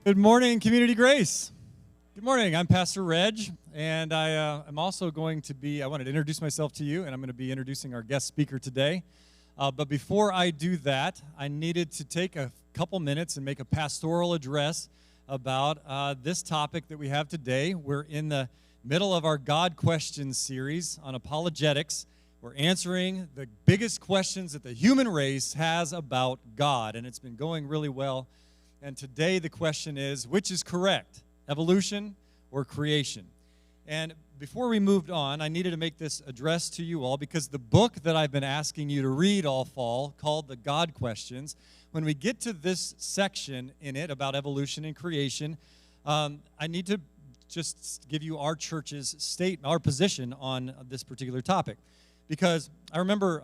Good morning, Community Grace. Good morning. I'm Pastor Reg, and I'm also going to be, I wanted to introduce myself to you, and I'm going to be introducing our guest speaker today. But before I do that, I needed to take a couple minutes and make a pastoral address about this topic that we have today. We're in the middle of our God Questions series on apologetics. We're answering the biggest questions that the human race has about God, and it's been going really well. And today the question is, which is correct, evolution or creation? And before we moved on, I needed to make this address to you all because the book that I've been asking you to read all fall, called The God Questions, when we get to this section in it about evolution and creation, I need to just give you our church's our position on this particular topic. Because I remember,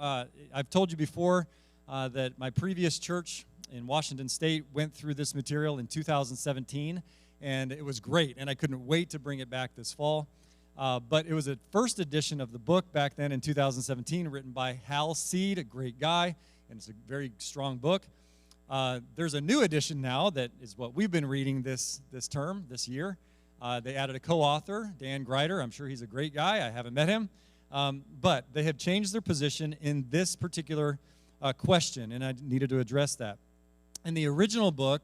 I've told you before that my previous church in Washington State went through this material in 2017, and it was great, and I couldn't wait to bring it back this fall. But it was a first edition of the book back then in 2017, written by Hal Seed, a great guy, and it's a very strong book. There's a new edition now that is what we've been reading this year. They added a co-author, Dan Greider. I'm sure he's a great guy. I haven't met him. But they have changed their position in this particular question, and I needed to address that. In the original book,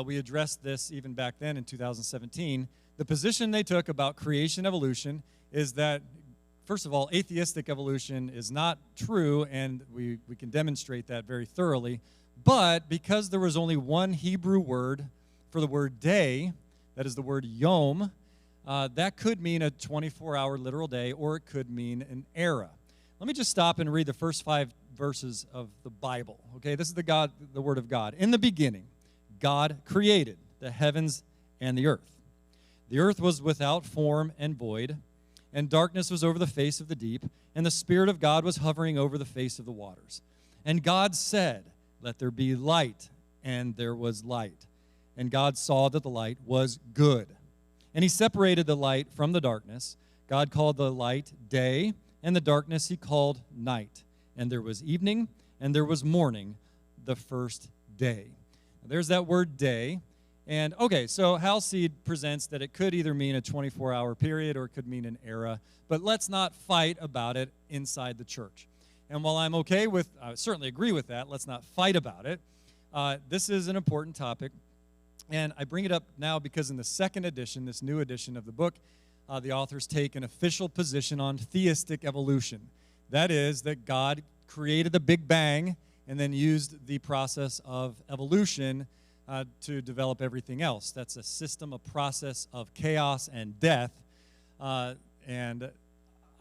we addressed this even back then in 2017. The position they took about creation evolution is that, first of all, atheistic evolution is not true, and we can demonstrate that very thoroughly. But because there was only one Hebrew word for the word day, that is the word yom, that could mean a 24-hour literal day, or it could mean an era. Let me just stop and read the first 5 verses of the Bible. Okay, this is the Word of God. In the beginning, God created the heavens and the earth. The earth was without form and void, and darkness was over the face of the deep, and the Spirit of God was hovering over the face of the waters. And God said, "Let there be light," and there was light. And God saw that the light was good. And he separated the light from the darkness. God called the light day, and the darkness he called night. And there was evening, and there was morning, the first day. Now, there's that word day. And, okay, so Hal Seed presents that it could either mean a 24-hour period or it could mean an era. But let's not fight about it inside the church. And while I certainly agree with that, let's not fight about it. This is an important topic. And I bring it up now because in the second edition, this new edition of the book, the authors take an official position on theistic evolution. That is, that God created the Big Bang and then used the process of evolution to develop everything else. That's a system, a process of chaos and death. And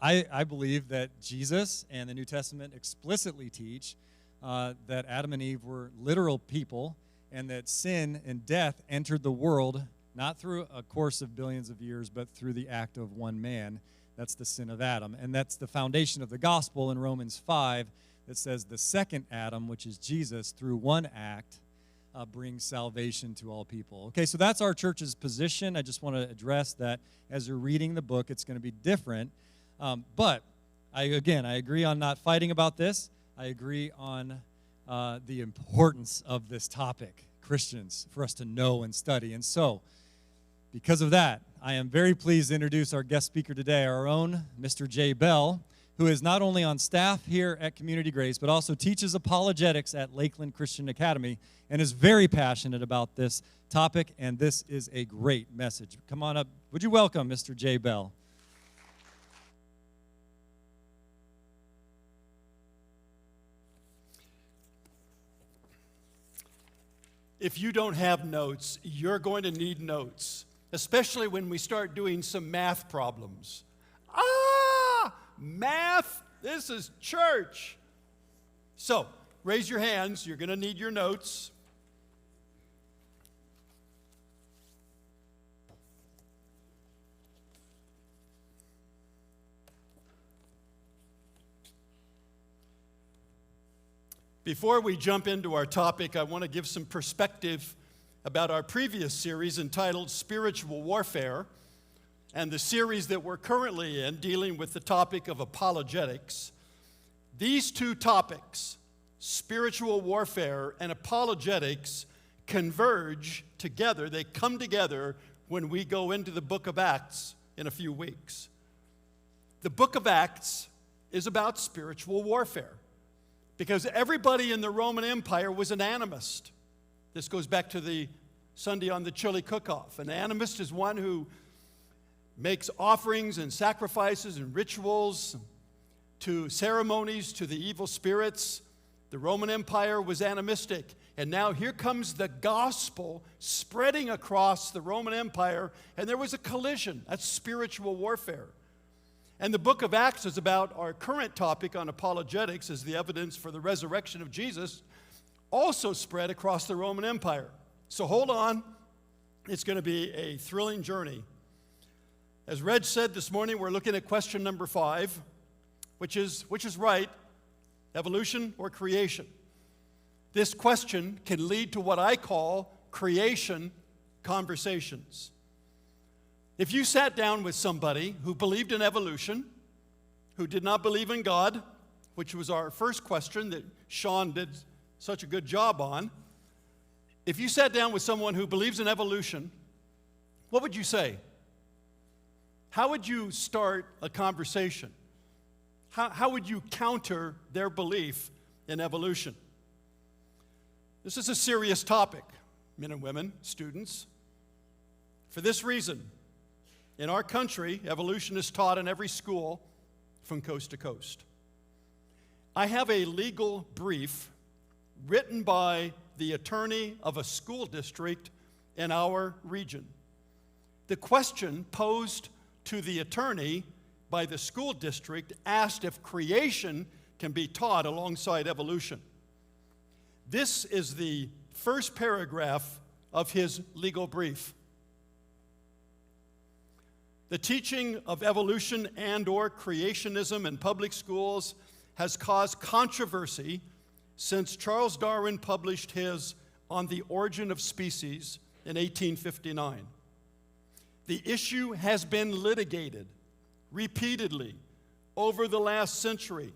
I believe that Jesus and the New Testament explicitly teach that Adam and Eve were literal people, and that sin and death entered the world not through a course of billions of years, but through the act of one man. That's the sin of Adam. And that's the foundation of the gospel in Romans 5 that says the second Adam, which is Jesus, through one act, brings salvation to all people. Okay, so that's our church's position. I just want to address that as you're reading the book, it's going to be different. But, I agree on not fighting about this. I agree on the importance of this topic, Christians, for us to know and study. And so, because of that, I am very pleased to introduce our guest speaker today, our own Mr. Jay Bell, who is not only on staff here at Community Grace, but also teaches apologetics at Lakeland Christian Academy and is very passionate about this topic, and this is a great message. Come on up. Would you welcome Mr. Jay Bell? If you don't have notes, you're going to need notes, especially when we start doing some math problems. Math, this is church. So, raise your hands, you're going to need your notes. Before we jump into our topic, I want to give some perspective about our previous series entitled Spiritual Warfare, and the series that we're currently in dealing with the topic of apologetics. These two topics, spiritual warfare and apologetics, converge together. They come together when we go into the book of Acts in a few weeks. The book of Acts is about spiritual warfare because everybody in the Roman Empire was an animist. This goes back to the Sunday on the chili cook-off. An animist is one who makes offerings and sacrifices and rituals to ceremonies to the evil spirits. The Roman Empire was animistic. And now here comes the gospel spreading across the Roman Empire, and there was a collision. That's spiritual warfare. And the book of Acts is about our current topic on apologetics as the evidence for the resurrection of Jesus, also spread across the Roman Empire. So hold on. It's going to be a thrilling journey. As Reg said this morning, we're looking at question number 5, which is right, evolution or creation? This question can lead to what I call creation conversations. If you sat down with somebody who believed in evolution, who did not believe in God, which was our first question that Sean did such a good job on, if you sat down with someone who believes in evolution, what would you say? How would you start a conversation? How would you counter their belief in evolution? This is a serious topic, men and women, students. For this reason, in our country, evolution is taught in every school from coast to coast. I have a legal brief written by the attorney of a school district in our region. The question posed to the attorney by the school district asked if creation can be taught alongside evolution. This is the first paragraph of his legal brief. The teaching of evolution and/or creationism in public schools has caused controversy since Charles Darwin published his On the Origin of Species in 1859. The issue has been litigated repeatedly over the last century,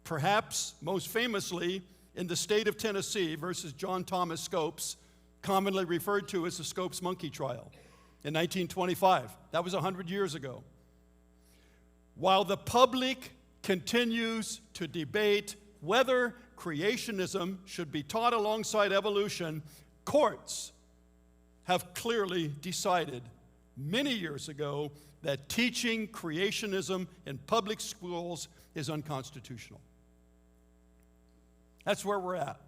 perhaps most famously in the state of Tennessee versus John Thomas Scopes, commonly referred to as the Scopes monkey trial in 1925. That was 100 years ago. While the public continues to debate whether creationism should be taught alongside evolution, courts have clearly decided many years ago that teaching creationism in public schools is unconstitutional. That's where we're at.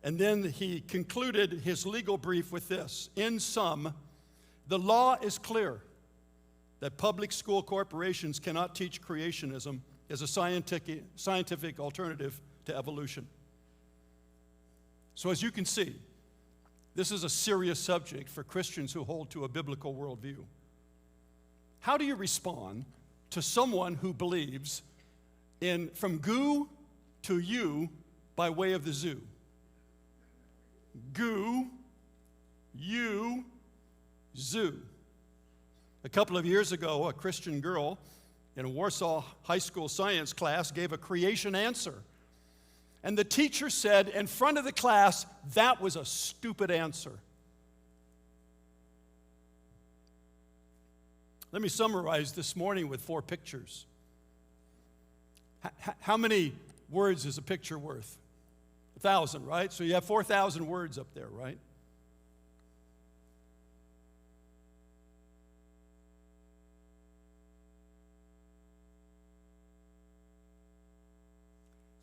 And then he concluded his legal brief with this. In sum, the law is clear that public school corporations cannot teach creationism as a scientific alternative to evolution. So as you can see, this is a serious subject for Christians who hold to a biblical worldview. How do you respond to someone who believes in from goo to you by way of the zoo? Goo, you, zoo. A couple of years ago, a Christian girl in a Warsaw high school science class gave a creation answer. And the teacher said in front of the class, that was a stupid answer. Let me summarize this morning with 4 pictures. How many words is a picture worth? 1,000, right? So you have 4,000 words up there, right?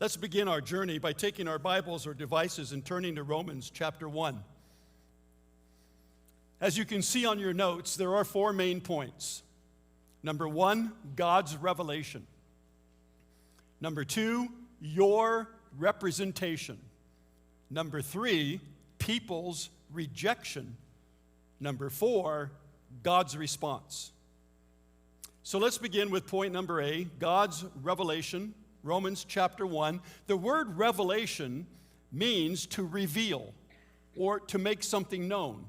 Let's begin our journey by taking our Bibles or devices and turning to Romans chapter 1. As you can see on your notes, there are 4 main points. Number 1, God's revelation. Number 2, your representation. Number 3, people's rejection. Number 4, God's response. So let's begin with point number A, God's revelation. Romans chapter 1. The word revelation means to reveal or to make something known.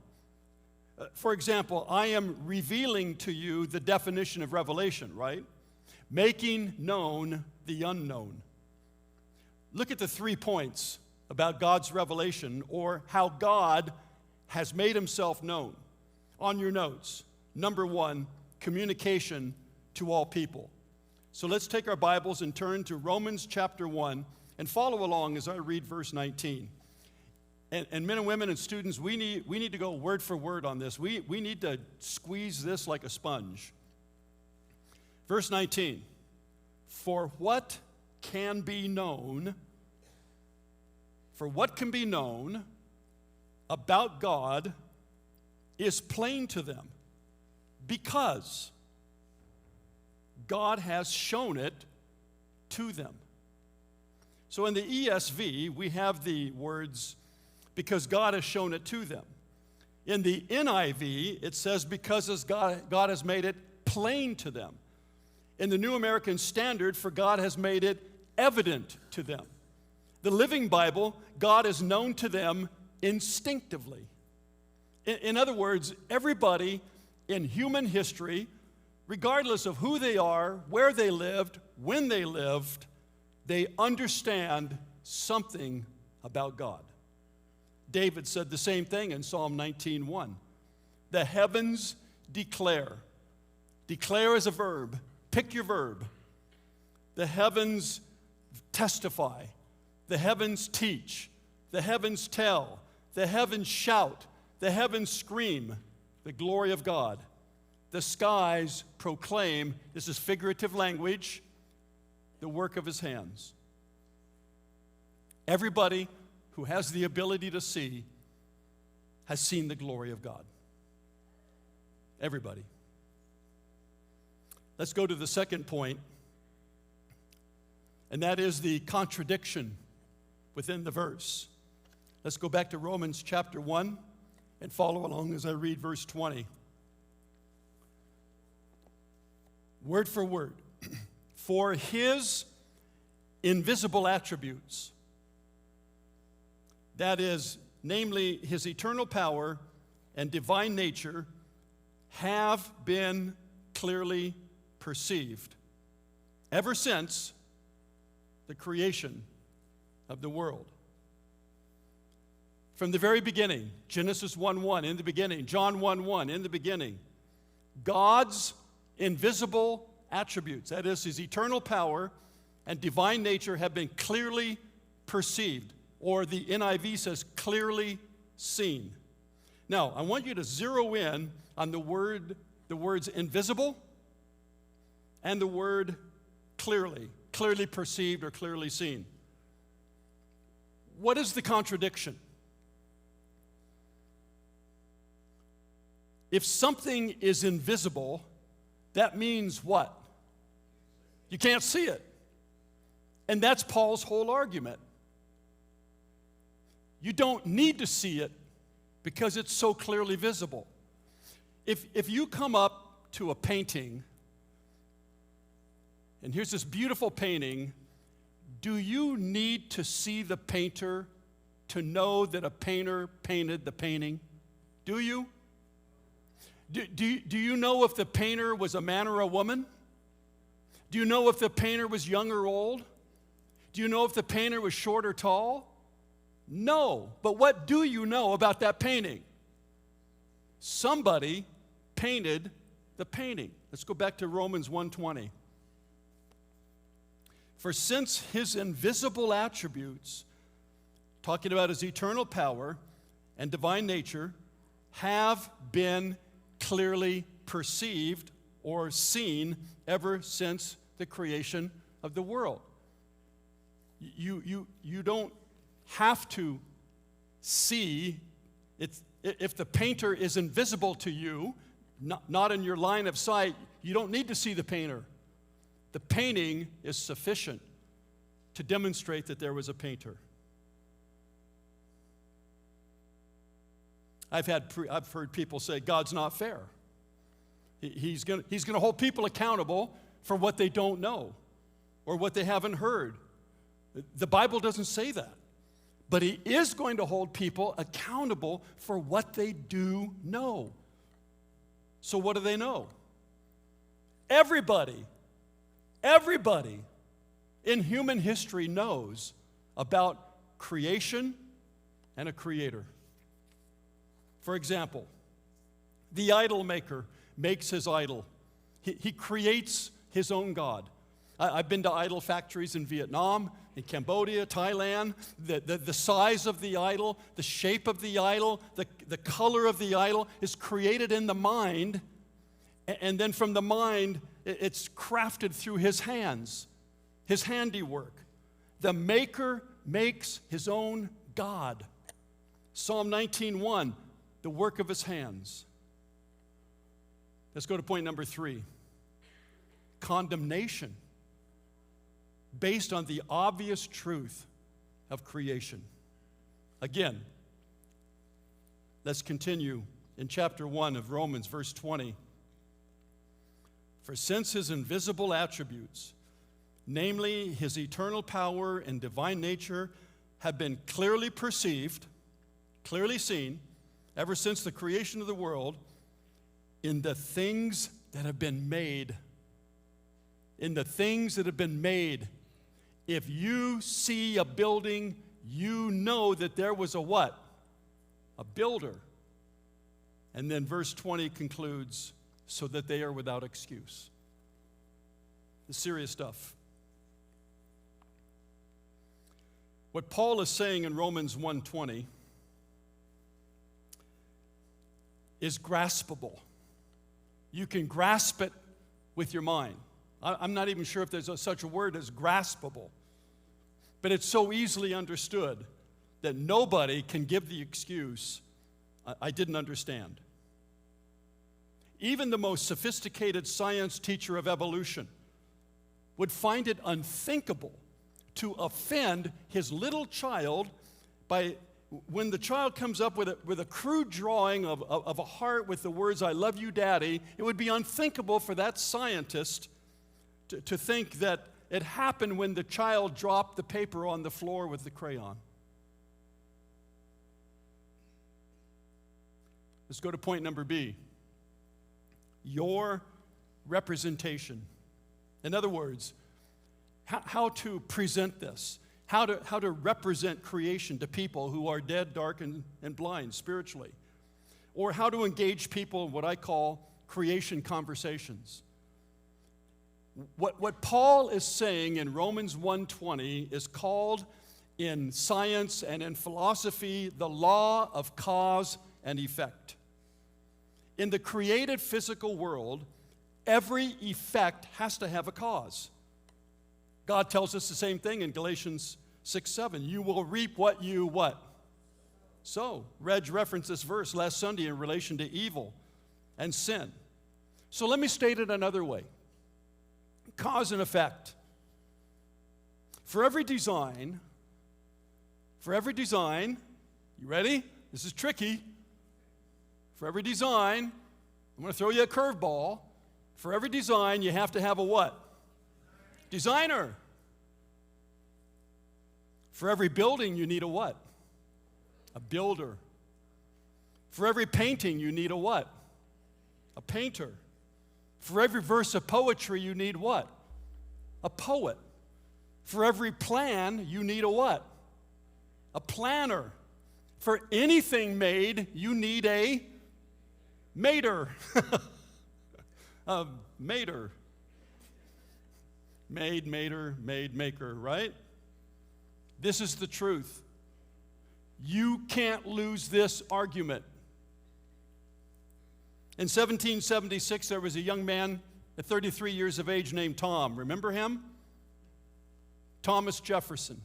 For example, I am revealing to you the definition of revelation, right? Making known the unknown. Look at the 3 points about God's revelation or how God has made himself known. On your notes, number 1, communication to all people. So let's take our Bibles and turn to Romans chapter 1 and follow along as I read verse 19. And men and women and students, we need to go word for word on this. We need to squeeze this like a sponge. Verse 19, for what can be known about God is plain to them because God has shown it to them. So in the ESV, we have the words, because God has shown it to them. In the NIV, it says, because God has made it plain to them. In the New American Standard, for God has made it evident to them. The Living Bible, God is known to them instinctively. In other words, everybody in human history, regardless of who they are, where they lived, when they lived, they understand something about God. David said the same thing in Psalm 19:1. The heavens declare. Declare is a verb. Pick your verb. The heavens testify. The heavens teach. The heavens tell. The heavens shout. The heavens scream the glory of God. The skies proclaim, this is figurative language, the work of his hands. Everybody who has the ability to see has seen the glory of God. Everybody. Let's go to the second point, and that is the contradiction within the verse. Let's go back to Romans chapter 1 and follow along as I read verse 20. Word for word. For his invisible attributes, that is, namely his eternal power and divine nature, have been clearly perceived ever since the creation of the world. From the very beginning, Genesis 1:1, in the beginning, John 1:1, in the beginning, God's invisible attributes, that is, his eternal power and divine nature, have been clearly perceived, or the NIV says clearly seen. Now, I want you to zero in on the words invisible and the word clearly perceived or clearly seen. What is the contradiction? If something is invisible, that means what? You can't see it. And that's Paul's whole argument. You don't need to see it because it's so clearly visible. If you come up to a painting, and here's this beautiful painting, do you need to see the painter to know that a painter painted the painting? Do you? Do you know if the painter was a man or a woman? Do you know if the painter was young or old? Do you know if the painter was short or tall? No. But what do you know about that painting? Somebody painted the painting. Let's go back to Romans 1:20. For since his invisible attributes, talking about his eternal power and divine nature, have been clearly perceived or seen ever since the creation of the world. You don't have to see it. If the painter is invisible to you, not in your line of sight, you don't need to see the painter. The painting is sufficient to demonstrate that there was a painter. I've heard people say God's not fair. He's going to hold people accountable for what they don't know or what they haven't heard. The Bible doesn't say that. But he is going to hold people accountable for what they do know. So what do they know? Everybody in human history knows about creation and a creator. For example, the idol maker makes his idol. He creates his own God. I've been to idol factories in Vietnam, in Cambodia, Thailand. The size of the idol, the shape of the idol, the color of the idol is created in the mind, and then from the mind, it's crafted through his hands, his handiwork. The maker makes his own God. Psalm 19:1, the work of his hands. Let's go to point number 3. Condemnation based on the obvious truth of creation. Again, let's continue in chapter 1 of Romans, verse 20. For since his invisible attributes, namely his eternal power and divine nature, have been clearly perceived, clearly seen, ever since the creation of the world, in the things that have been made. In the things that have been made. If you see a building, you know that there was a what? A builder. And then verse 20 concludes, so that they are without excuse. The serious stuff. What Paul is saying in Romans 1:20 is graspable. You can grasp it with your mind. I'm not even sure if there's such a word as graspable. But it's so easily understood that nobody can give the excuse, I didn't understand. Even the most sophisticated science teacher of evolution would find it unthinkable to offend his little child by, when the child comes up with a crude drawing of a heart with the words, I love you, Daddy, it would be unthinkable for that scientist to think that it happened when the child dropped the paper on the floor with the crayon. Let's go to point number B. Your representation. In other words, how to present this, how to represent creation to people who are dead, dark, and blind spiritually, or how to engage people in what I call creation conversations. What Paul is saying in Romans 1:20 is called in science and in philosophy the law of cause and effect. In the created physical world, every effect has to have a cause. God tells us the same thing in Galatians 6:7. You will reap what you what? Sow. Reg referenced this verse last Sunday in relation to evil and sin. So let me state it another way. Cause and effect. For every design, you ready? This is tricky. For every design, I'm going to throw you a curveball. For every design, you have to have a what? Designer. For every building, you need a what? A builder. For every painting, you need a what? A painter. For every verse of poetry, you need what? A poet. For every plan, you need a what? A planner. For anything made, you need a mater. A mater. Made, mater, made, maker, right? This is the truth. You can't lose this argument. In 1776, there was a young man at 33 years of age named Tom. Remember him? Thomas Jefferson.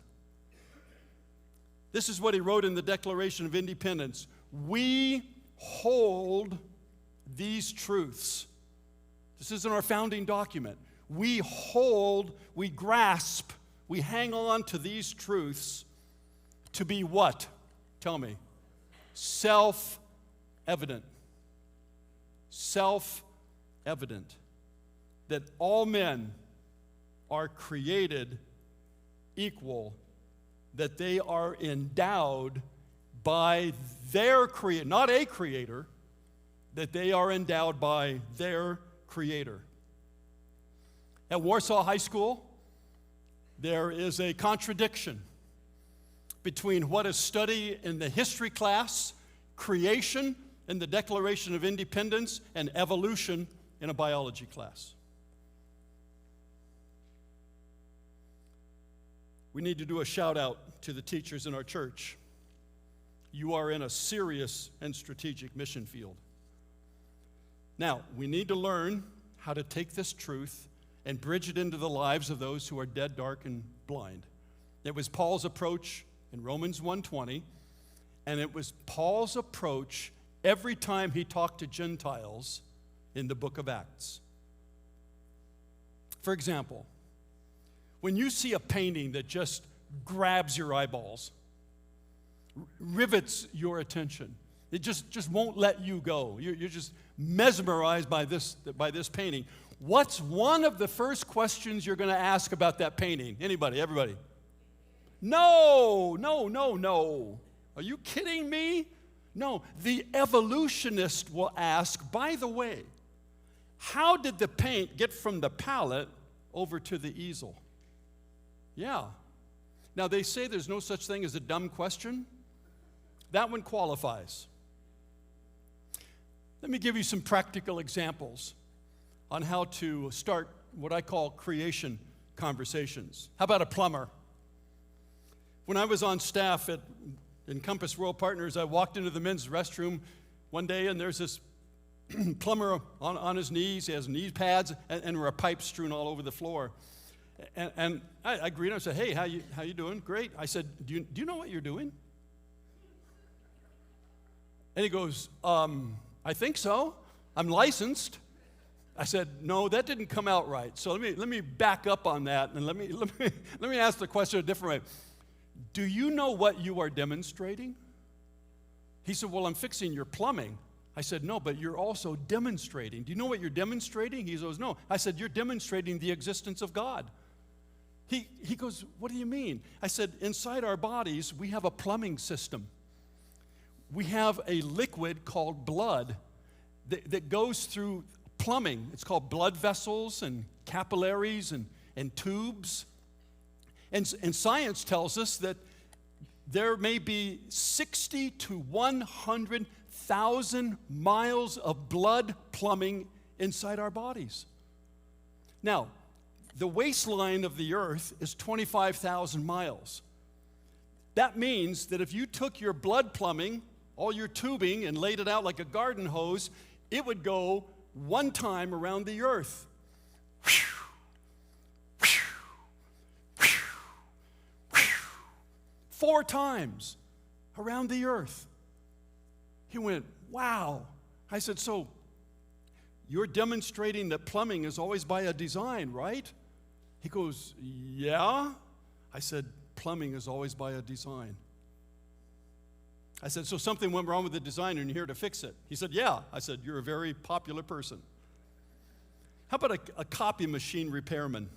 This is what he wrote in the Declaration of Independence. We hold these truths. This isn't our founding document. We hold, we grasp, we hang on to these truths to be what? Tell me. Self-evident. Self-evident. That all men are created equal, that they are endowed by their creator, not a creator, that they are endowed by their creator. At Warsaw High School, there is a contradiction between what is studied in the history class, creation in the Declaration of Independence, and evolution in a biology class. We need to do a shout out to the teachers in our church. You are in a serious and strategic mission field. Now, we need to learn how to take this truth and bridge it into the lives of those who are dead, dark, and blind. It was Paul's approach in Romans 1:20, and it was Paul's approach every time he talked to Gentiles in the book of Acts. For example, when you see a painting that just grabs your eyeballs, rivets your attention, it just won't let you go. You're just mesmerized by this painting. What's one of the first questions you're going to ask about that painting? Anybody? Everybody? No. Are you kidding me? No. The evolutionist will ask, by the way, how did the paint get from the palette over to the easel? Yeah. Now, they say there's no such thing as a dumb question. That one qualifies. Let me give you some practical examples on how to start what I call creation conversations. How about a plumber? When I was on staff in Compass World Partners, I walked into the men's restroom one day, and there's this plumber on his knees. He has knee pads, and there were pipes strewn all over the floor. And I greeted him. I said, "Hey, how you doing?" "Great." I said, do you know what you're doing?" And he goes, "I think so. I'm licensed." I said, "No, that didn't come out right. So let me back up on that, and let me ask the question a different way. Do you know what you are demonstrating?" He said, "Well, I'm fixing your plumbing." I said, "No, but you're also demonstrating. Do you know what you're demonstrating?" He goes, "No." I said, "You're demonstrating the existence of God." He goes, "What do you mean?" I said, "Inside our bodies, we have a plumbing system. We have a liquid called blood that goes through plumbing. It's called blood vessels and capillaries and tubes. And science tells us that there may be 60 to 100,000 miles of blood plumbing inside our bodies. Now, the waistline of the earth is 25,000 miles. That means that if you took your blood plumbing, all your tubing, and laid it out like a garden hose, it would go one time around the earth. 4 times around the earth. He went, "Wow." I said, "So you're demonstrating that plumbing is always by a design, right?" He goes, "Yeah." I said, "Plumbing is always by a design." I said, "So something went wrong with the design and you're here to fix it?" He said, "Yeah." I said, "You're a very popular person." How about a copy machine repairman?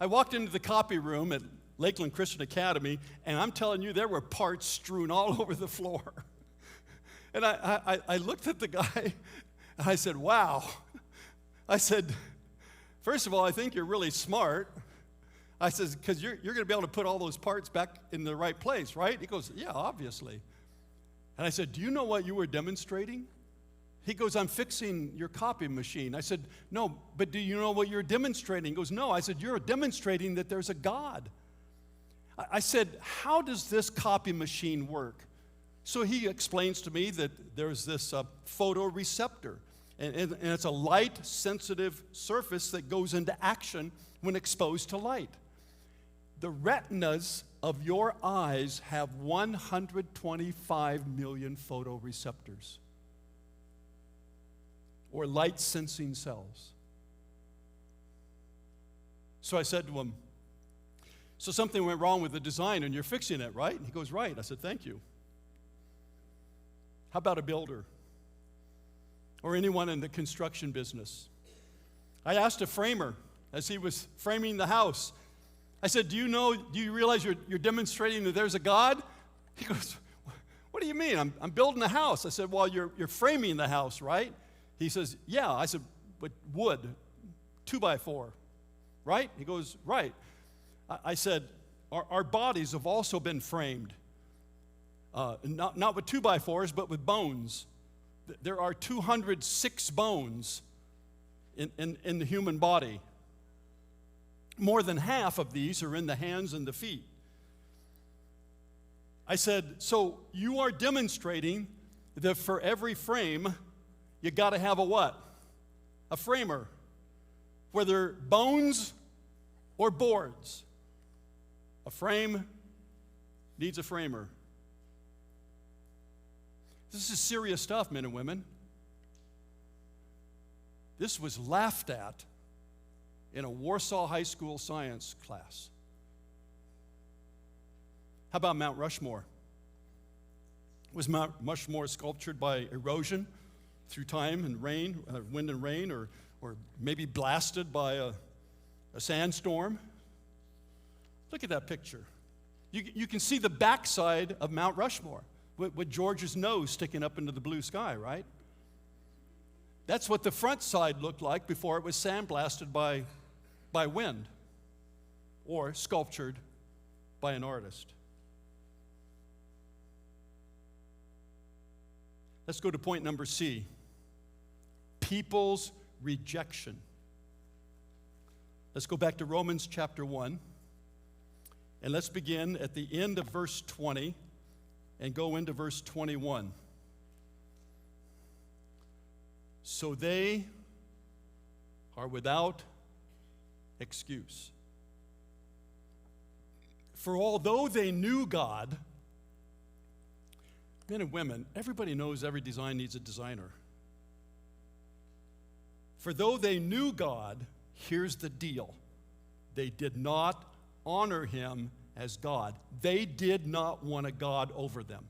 I walked into the copy room at Lakeland Christian Academy, and I'm telling you, there were parts strewn all over the floor. And I looked at the guy, and I said, "Wow." I said, "First of all, I think you're really smart." I said, "Because you're going to be able to put all those parts back in the right place, right?" He goes, "Yeah, obviously." And I said, "Do you know what you were demonstrating?" He goes, "I'm fixing your copy machine." I said, "No, but do you know what you're demonstrating?" He goes, "No." I said, "You're demonstrating that there's a God." I said, "How does this copy machine work?" So he explains to me that there's this photoreceptor, and it's a light-sensitive surface that goes into action when exposed to light. The retinas of your eyes have 125 million photoreceptors, or light-sensing cells. So I said to him, "So something went wrong with the design and you're fixing it, right?" And he goes, "Right." I said, "Thank you." How about a builder or anyone in the construction business? I asked a framer as he was framing the house. I said, do you realize you're demonstrating that there's a God?" He goes, "What do you mean? I'm building a house." I said, "Well, you're framing the house, right?" He says, "Yeah." I said, "But wood, 2x4, right?" He goes, "Right." I said, our bodies have also been framed, not with 2x4s, but with bones. There are 206 bones in the human body. More than half of these are in the hands and the feet. I said, so you are demonstrating that for every frame, you got to have a what? A framer. Whether bones or boards. A frame needs a framer. This is serious stuff, men and women. This was laughed at in a Warsaw high school science class. How about Mount Rushmore? Was Mount Rushmore sculptured by erosion through time and rain, wind and rain, or maybe blasted by a sandstorm? Look at that picture. You can see the backside of Mount Rushmore with George's nose sticking up into the blue sky, right? That's what the front side looked like before it was sandblasted by wind or sculptured by an artist. Let's go to point number C. People's rejection. Let's go back to Romans chapter 1. And let's begin at the end of verse 20 and go into verse 21. So they are without excuse. For although they knew God, men and women, everybody knows every design needs a designer. For though they knew God, here's the deal. They did not honor him as God. They did not want a God over them.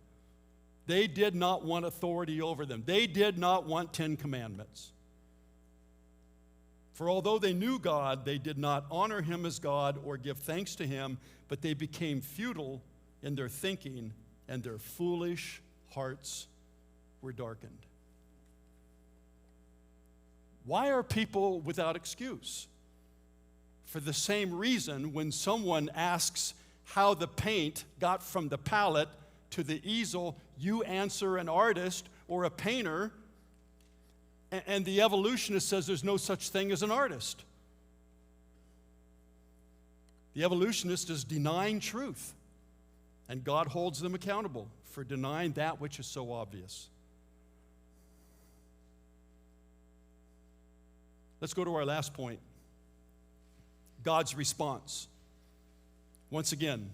They did not want authority over them. They did not want 10 commandments. For although they knew God, they did not honor him as God or give thanks to him, but they became futile in their thinking, and their foolish hearts were darkened. Why are people without excuse? For the same reason, when someone asks how the paint got from the palette to the easel, you answer an artist or a painter, and the evolutionist says there's no such thing as an artist. The evolutionist is denying truth, and God holds them accountable for denying that which is so obvious. Let's go to our last point. God's response. Once again,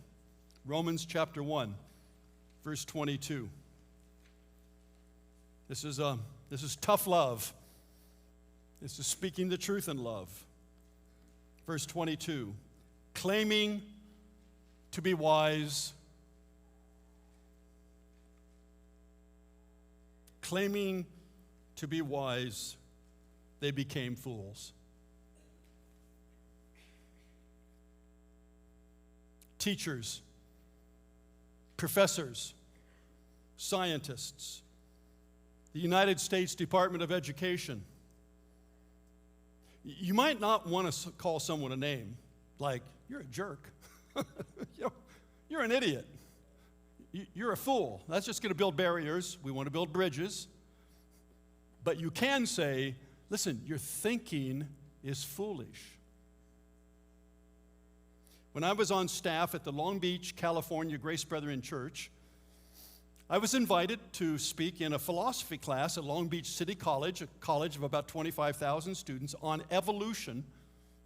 Romans chapter 1, verse 22. This is tough love. This is speaking the truth in love. Verse 22. Claiming to be wise. Claiming to be wise, they became fools. Teachers, professors, scientists, the United States Department of Education. You might not want to call someone a name, like, you're a jerk. You're an idiot. You're a fool. That's just going to build barriers. We want to build bridges. But you can say, listen, your thinking is foolish. When I was on staff at the Long Beach, California Grace Brethren Church, I was invited to speak in a philosophy class at Long Beach City College, a college of about 25,000 students, on evolution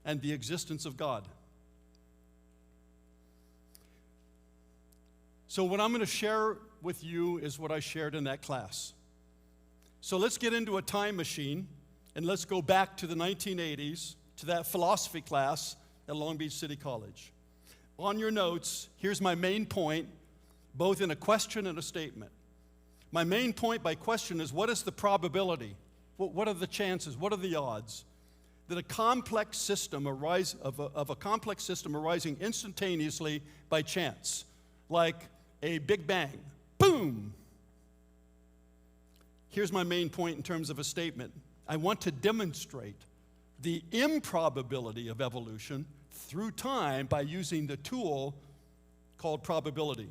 and the existence of God. So what I'm going to share with you is what I shared in that class. So let's get into a time machine, and let's go back to the 1980s, to that philosophy class at Long Beach City College. On your notes, here's my main point, both in a question and a statement. My main point by question is, what is the probability? What are the chances? What are the odds that a complex system of a complex system arising instantaneously by chance, like a Big Bang, boom? Here's my main point in terms of a statement. I want to demonstrate the improbability of evolution through time by using the tool called probability.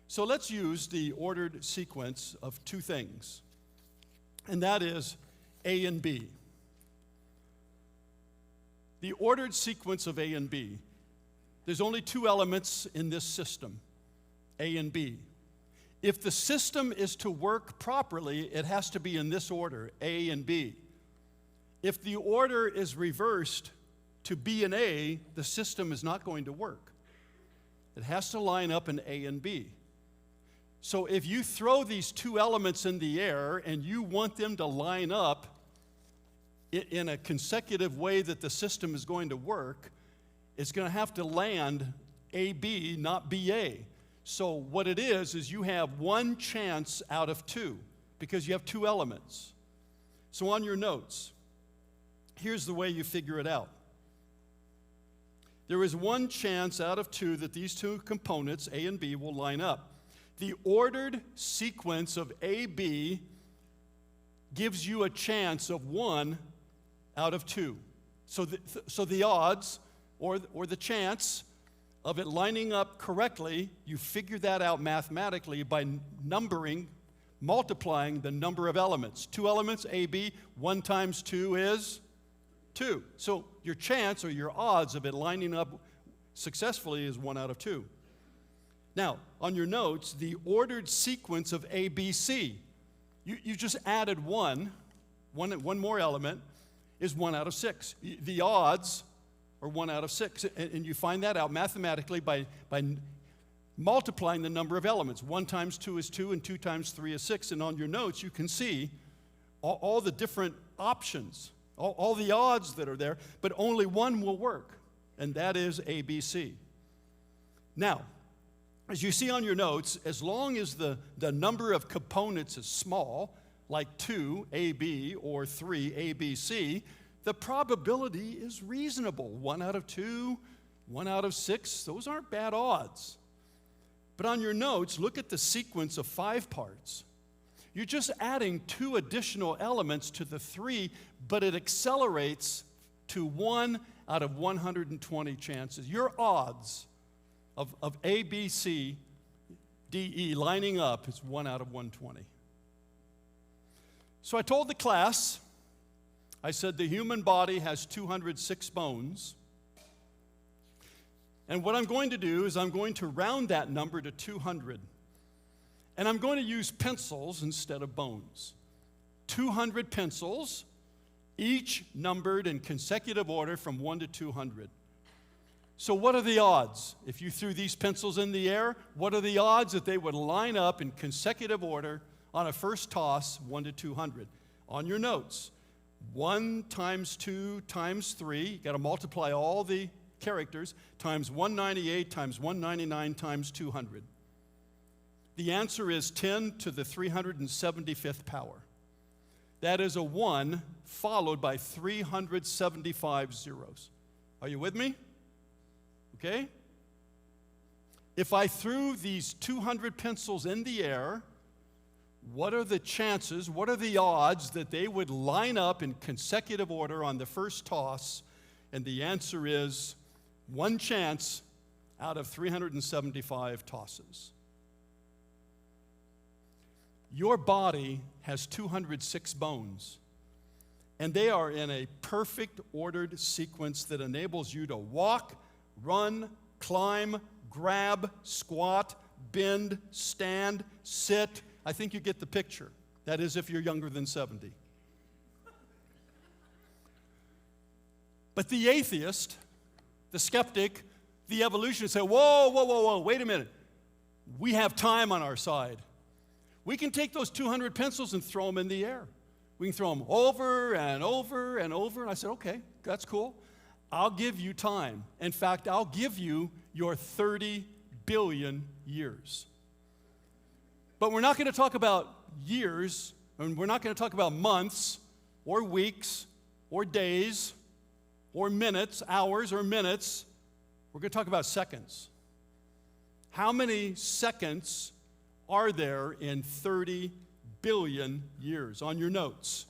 So let's use the ordered sequence of two things, and that is A and B. The ordered sequence of A and B, there's only two elements in this system, A and B. If the system is to work properly, it has to be in this order, A and B. If the order is reversed to B and A, the system is not going to work. It has to line up in A and B. So if you throw these two elements in the air and you want them to line up in a consecutive way that the system is going to work, it's going to have to land AB, not BA. So what it is you have one chance out of two because you have two elements. So on your notes, here's the way you figure it out. There is one chance out of two that these two components, A and B, will line up. The ordered sequence of AB gives you a chance of 1 out of 2. So the odds or the chance of it lining up correctly, you figure that out mathematically by multiplying the number of elements. 2 elements, AB, 1 times 2 is 2. So your chance or your odds of it lining up successfully is 1 out of 2. Now, on your notes, the ordered sequence of ABC, you just added one more element, is 1 out of 6. The odds are 1 out of 6, and you find that out mathematically by multiplying the number of elements. 1 times 2 is 2, and 2 times 3 is 6. And on your notes, you can see all the different options, all the odds that are there, but only one will work, and that is ABC. Now, as you see on your notes, as long as the number of components is small, like 2, AB, or 3, ABC, the probability is reasonable. 1 out of 2, 1 out of 6, those aren't bad odds. But on your notes, look at the sequence of 5 parts. You're just adding 2 additional elements to the 3, but it accelerates to 1 out of 120 chances. Your odds of A, B, C, D, E lining up is 1 out of 120. So I told the class, I said the human body has 206 bones. And what I'm going to do is I'm going to round that number to 200. And I'm going to use pencils instead of bones. 200 pencils, each numbered in consecutive order from 1 to 200. So what are the odds? If you threw these pencils in the air, what are the odds that they would line up in consecutive order on a first toss, 1 to 200? On your notes, 1 times 2 times 3, you got to multiply all the characters, times 198 times 199 times 200. The answer is 10 to the 375th power. That is a 1 followed by 375 zeros. Are you with me? Okay? If I threw these 200 pencils in the air, what are the chances, what are the odds that they would line up in consecutive order on the first toss? And the answer is 1 chance out of 375 tosses. Your body has 206 bones, and they are in a perfect ordered sequence that enables you to walk, run, climb, grab, squat, bend, stand, sit. I think you get the picture. That is if you're younger than 70. But the atheist, the skeptic, the evolutionist say, whoa, wait a minute. We have time on our side. We can take those 200 pencils and throw them in the air. We can throw them over and over and over. And I said, okay, that's cool. I'll give you time. In fact, I'll give you your 30 billion years. But we're not going to talk about years, and we're not going to talk about months or weeks or days or minutes, hours or minutes. We're going to talk about seconds. How many seconds are there in 30 billion years? On your notes,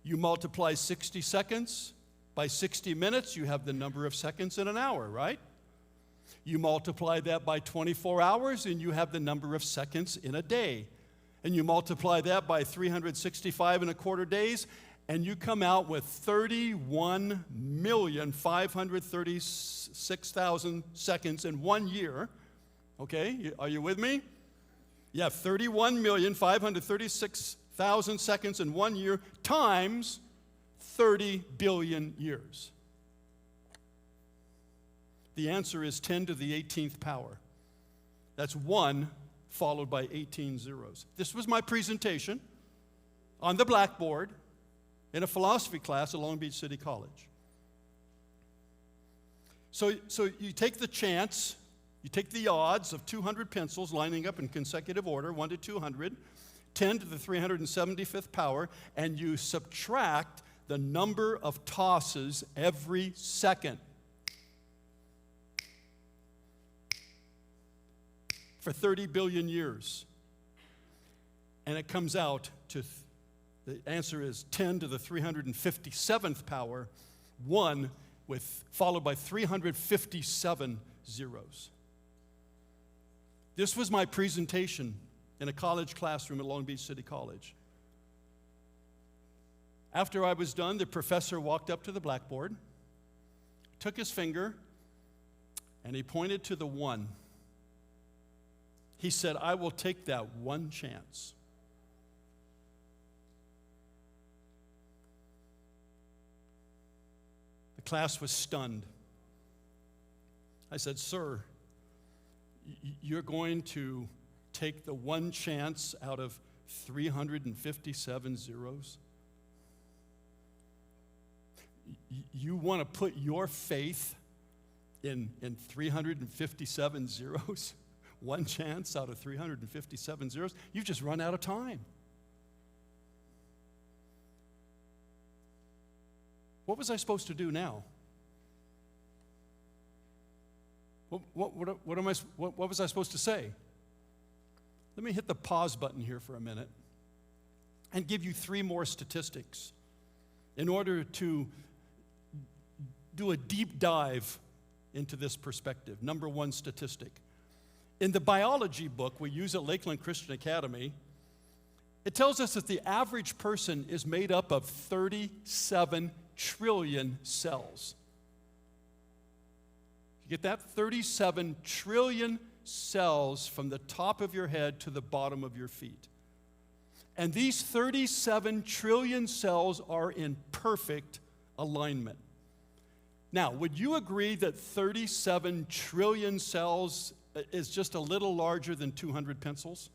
you multiply 60 seconds by 60 minutes, you have the number of seconds in an hour, right? You multiply that by 24 hours, and you have the number of seconds in a day. And you multiply that by 365 and a quarter days, and you come out with 31,536,000 seconds in 1 year. Okay, are you with me? Yeah, 31,536,000 seconds in 1 year times 30 billion years. The answer is 10 to the 18th power. That's 1 followed by 18 zeros. This was my presentation on the blackboard in a philosophy class at Long Beach City College. So you take the chance, you take the odds of 200 pencils lining up in consecutive order, 1 to 200, 10 to the 375th power, and you subtract the number of tosses every second. For 30 billion years. And it comes out to, the answer is 10 to the 357th power, 1 followed by 357 zeros. This was my presentation in a college classroom at Long Beach City College. After I was done, the professor walked up to the blackboard, took his finger, and he pointed to the 1. He said, I will take that one chance. The class was stunned. I said, sir, you're going to take the one chance out of 357 zeros? You want to put your faith in 357 zeros? One chance out of 357 zeros? You've just run out of time. What was I supposed to do now? What was I supposed to say? Let me hit the pause button here for a minute and give you 3 more statistics in order to do a deep dive into this perspective. Number 1 statistic. In the biology book we use at Lakeland Christian Academy, it tells us that the average person is made up of 37 trillion cells. You get that? 37 trillion cells from the top of your head to the bottom of your feet. And these 37 trillion cells are in perfect alignment. Now, would you agree that 37 trillion cells is just a little larger than 200 pencils?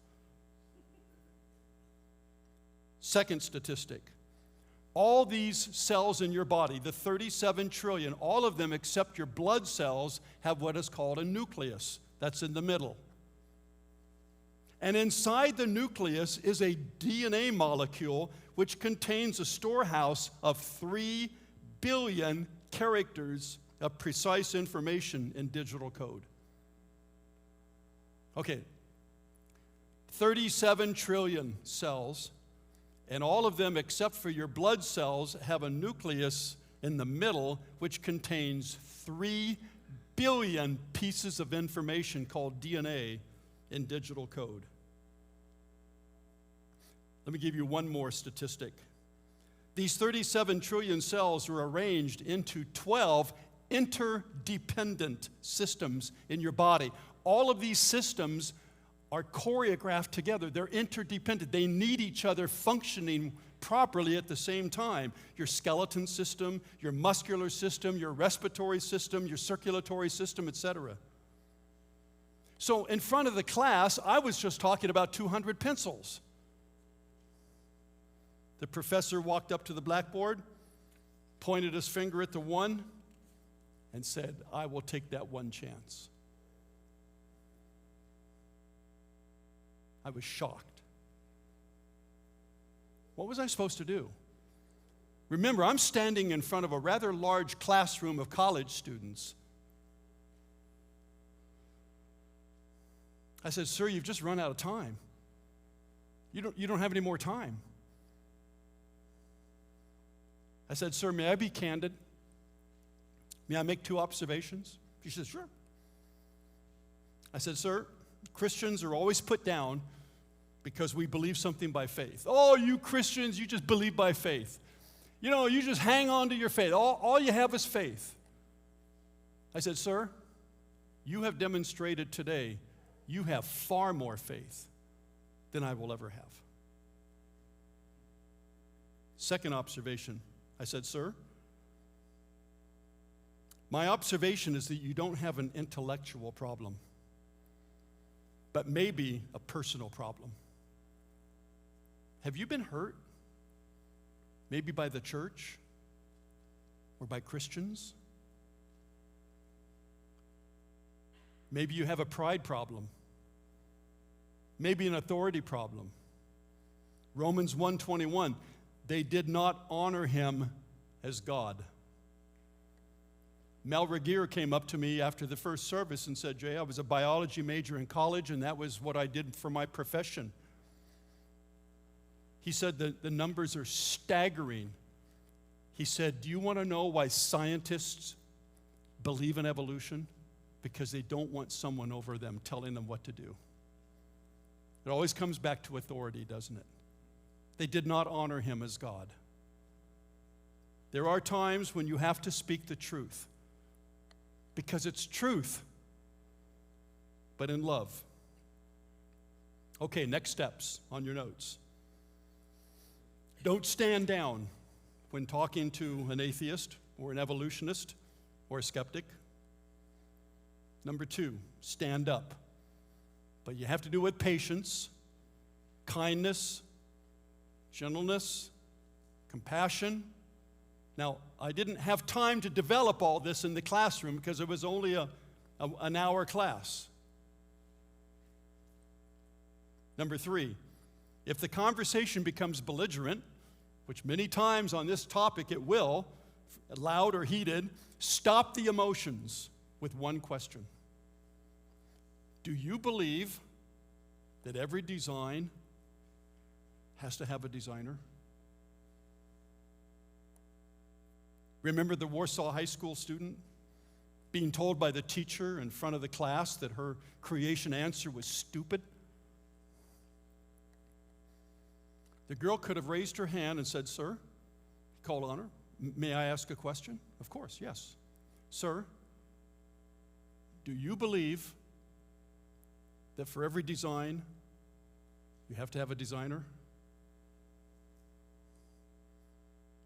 Second statistic. All these cells in your body, the 37 trillion, all of them except your blood cells have what is called a nucleus. That's in the middle. And inside the nucleus is a DNA molecule which contains a storehouse of 3 billion characters of precise information in digital code. Okay, 37 trillion cells, and all of them except for your blood cells have a nucleus in the middle which contains 3 billion pieces of information called DNA in digital code. Let me give you one more statistic. These 37 trillion cells are arranged into 12 interdependent systems in your body. All of these systems are choreographed together. They're interdependent. They need each other functioning properly at the same time. Your skeleton system, your muscular system, your respiratory system, your circulatory system, etc. So in front of the class, I was just talking about 200 pencils. The professor walked up to the blackboard, pointed his finger at the 1, and said, I will take that one chance. I was shocked. What was I supposed to do? Remember, I'm standing in front of a rather large classroom of college students. I said, sir, you've just run out of time. You don't have any more time. I said, sir, may I be candid? May I make 2 observations? He said, sure. I said, sir, Christians are always put down because we believe something by faith. Oh, you Christians, you just believe by faith. You know, you just hang on to your faith. All you have is faith. I said, sir, you have demonstrated today you have far more faith than I will ever have. Second observation, I said, sir, my observation is that you don't have an intellectual problem, but maybe a personal problem. Have you been hurt? Maybe by the church or by Christians? Maybe you have a pride problem. Maybe an authority problem. Romans 1:21, they did not honor him as God. Mel Regier came up to me after the first service and said, Jay, I was a biology major in college, and that was what I did for my profession. He said the numbers are staggering. He said, do you want to know why scientists believe in evolution? Because they don't want someone over them telling them what to do. It always comes back to authority, doesn't it? They did not honor him as God. There are times when you have to speak the truth, because it's truth, but in love. Okay, next steps on your notes. Don't stand down when talking to an atheist or an evolutionist or a skeptic. Number 2, stand up. But you have to do it with patience, kindness, gentleness, compassion. Now, I didn't have time to develop all this in the classroom because it was only an hour class. Number 3, if the conversation becomes belligerent, which many times on this topic it will, loud or heated, stop the emotions with one question. Do you believe that every design has to have a designer? Remember the Warsaw High School student being told by the teacher in front of the class that her creation answer was stupid? The girl could have raised her hand and said, sir, he called on her, may I ask a question? Of course, yes. Sir, do you believe that for every design, you have to have a designer?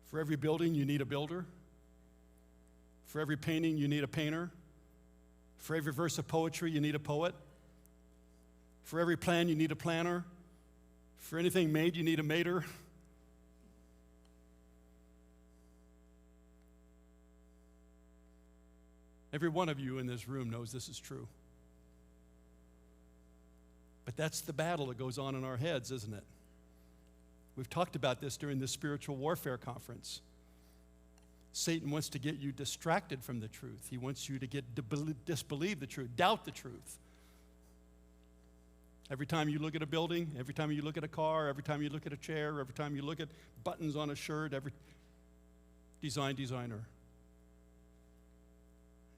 For every building, you need a builder? For every painting, you need a painter? For every verse of poetry, you need a poet? For every plan, you need a planner? For anything made, you need a mater? Every one of you in this room knows this is true. But that's the battle that goes on in our heads, isn't it? We've talked about this during the spiritual warfare conference. Satan wants to get you distracted from the truth. He wants you to disbelieve the truth, doubt the truth. Every time you look at a building, every time you look at a car, every time you look at a chair, every time you look at buttons on a shirt, every designer.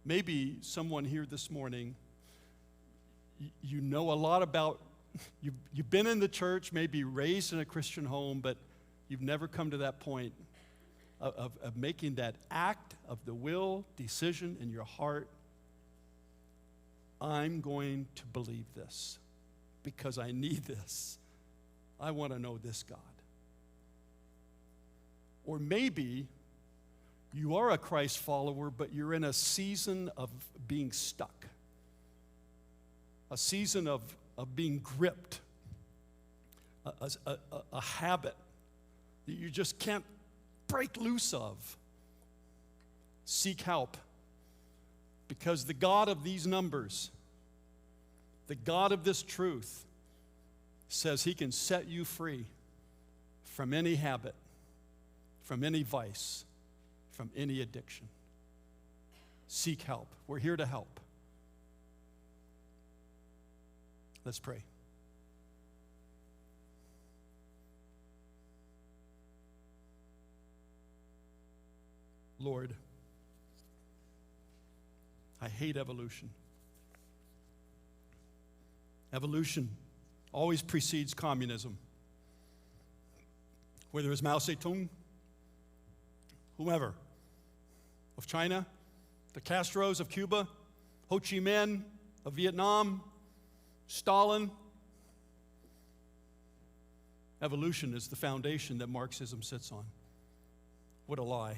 Maybe someone here this morning, you know a lot about, you've been in the church, maybe raised in a Christian home, but you've never come to that point of making that act of the will, decision in your heart. I'm going to believe this because I need this. I want to know this God. Or maybe you are a Christ follower, but you're in a season of being stuck. A season of being gripped, a habit that you just can't break loose of. Seek help, because the God of these numbers, the God of this truth, says he can set you free from any habit, from any vice, from any addiction. Seek help. We're here to help. Let's pray. Lord, I hate evolution. Evolution always precedes communism. Whether it's Mao Zedong, whomever, of China, the Castros of Cuba, Ho Chi Minh of Vietnam, Stalin. Evolution is the foundation that Marxism sits on. What a lie.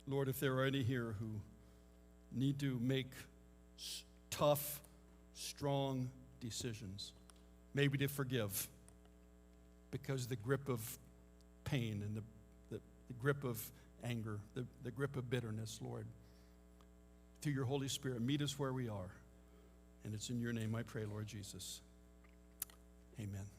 Lord, if there are any here who need to make tough, strong decisions, maybe to forgive, because the grip of pain and the grip of anger, the grip of bitterness, Lord, through your Holy Spirit, meet us where we are. And it's in your name I pray, Lord Jesus. Amen.